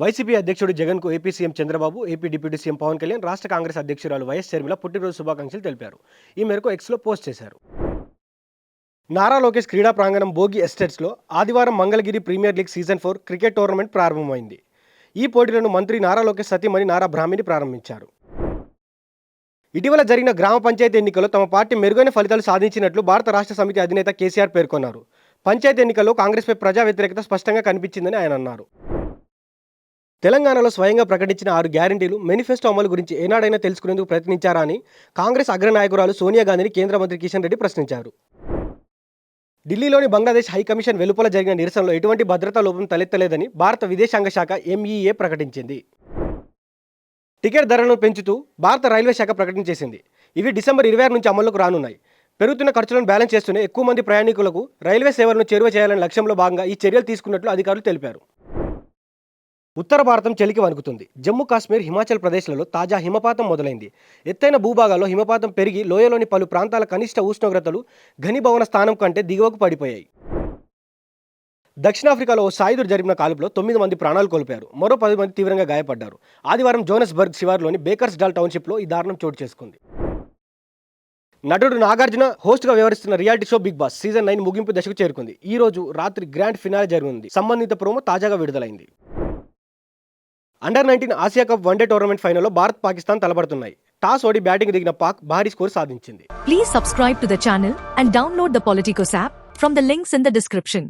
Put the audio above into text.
YCP అధ్యక్షుడు జగన్కు AP CM Chandrababu, AP deputy CM Pawan Kalyan, రాష్ట్ర కాంగ్రెస్ అధ్యక్షురాలు వైఎస్ షర్మిల పుట్టినరోజు శుభాకాంక్షలు తెలిపారు. ఈ మేరకు ఎక్స్లో పోస్ట్ చేశారు. నారా లోకేష్ క్రీడా ప్రాంగణం భోగి ఎస్టేట్స్లో ఆదివారం Mangalagiri premier league season 4 cricket tournament ప్రారంభమైంది. ఈ పోటీలను మంత్రి నారా లోకేష్ సతీమణి నారా బ్రాహ్మిణి ప్రారంభించారు. ఇటీవల జరిగిన గ్రామ పంచాయతీ ఎన్నికల్లో తమ పార్టీ మెరుగైన ఫలితాలు సాధించినట్లు భారత రాష్ట్ర సమితి అధినేత కేసీఆర్ పేర్కొన్నారు. పంచాయతీ ఎన్నికల్లో కాంగ్రెస్పై ప్రజా వ్యతిరేకత స్పష్టంగా కనిపించిందని ఆయన అన్నారు. తెలంగాణలో స్వయంగా ప్రకటించిన 6 గ్యారంటీలు, మేనిఫెస్టో అమలు గురించి ఏనాడైనా తెలుసుకునేందుకు ప్రయత్నించారా అని కాంగ్రెస్ అగ్రనాయకురాలు సోనియా గాంధీని కేంద్ర మంత్రి కిషన్ రెడ్డి ప్రశ్నించారు. ఢిల్లీలోని బంగ్లాదేశ్ హైకమిషన్ వెలుపల జరిగిన నిరసనలో ఎటువంటి భద్రతా లోపం తలెత్తలేదని భారత విదేశాంగ శాఖ ఎంఈఏ ప్రకటించింది. టికెట్ ధరలను పెంచుతూ భారత రైల్వే శాఖ ప్రకటన చేసింది. ఇవి డిసెంబర్ 26 నుంచి అమల్లోకి రానున్నాయి. పెరుగుతున్న ఖర్చులను బ్యాలెన్స్ చేస్తూనే ఎక్కువ మంది ప్రయాణికులకు రైల్వే సేవలను చేరువ చేయాలనే లక్ష్యంలో భాగంగా ఈ చర్యలు తీసుకున్నట్లు అధికారులు తెలిపారు. ఉత్తర భారతం చలికి వణుకుతుంది. జమ్మూ కాశ్మీర్, హిమాచల్ ప్రదేశ్లలో తాజా హిమపాతం మొదలైంది. ఎత్తైన భూభాగాల్లో హిమపాతం పెరిగి లోయలోని పలు ప్రాంతాల కనిష్ట ఉష్ణోగ్రతలు ఘనీభవన స్థానం కంటే దిగువకు పడిపోయాయి. దక్షిణాఫ్రికాలో ఓ సాయుధుడు జరిపిన కాల్పులో 9 మంది ప్రాణాలు కోల్పోయారు. మరో 10 మంది తీవ్రంగా గాయపడ్డారు. ఆదివారం జోనస్బర్గ్ శివార్లోని బేకర్స్ డాల్ టౌన్షిప్లో ఈ దారుణం చోటు చేసుకుంది. నటుడు నాగార్జున హోస్ట్గా వ్యవహరిస్తున్న reality show Bigg Boss season 9 ముగింపు దశకు చేరుకుంది. ఈ రోజు రాత్రి గ్రాండ్ ఫినాలే జరగనుంది. సంబంధిత ప్రోమో తాజాగా విడుదలైంది. Under-19 Asia cup one day tournament ఫైనల్లో భారత్, పాకిస్తాన్ తలపడుతున్నాయి. టాస్ ఓడి బ్యాటింగ్ దిగిన పాక్ భారీ స్కోర్ సాధించింది. Please subscribe to the channel and download the Politicos app from the links in the description.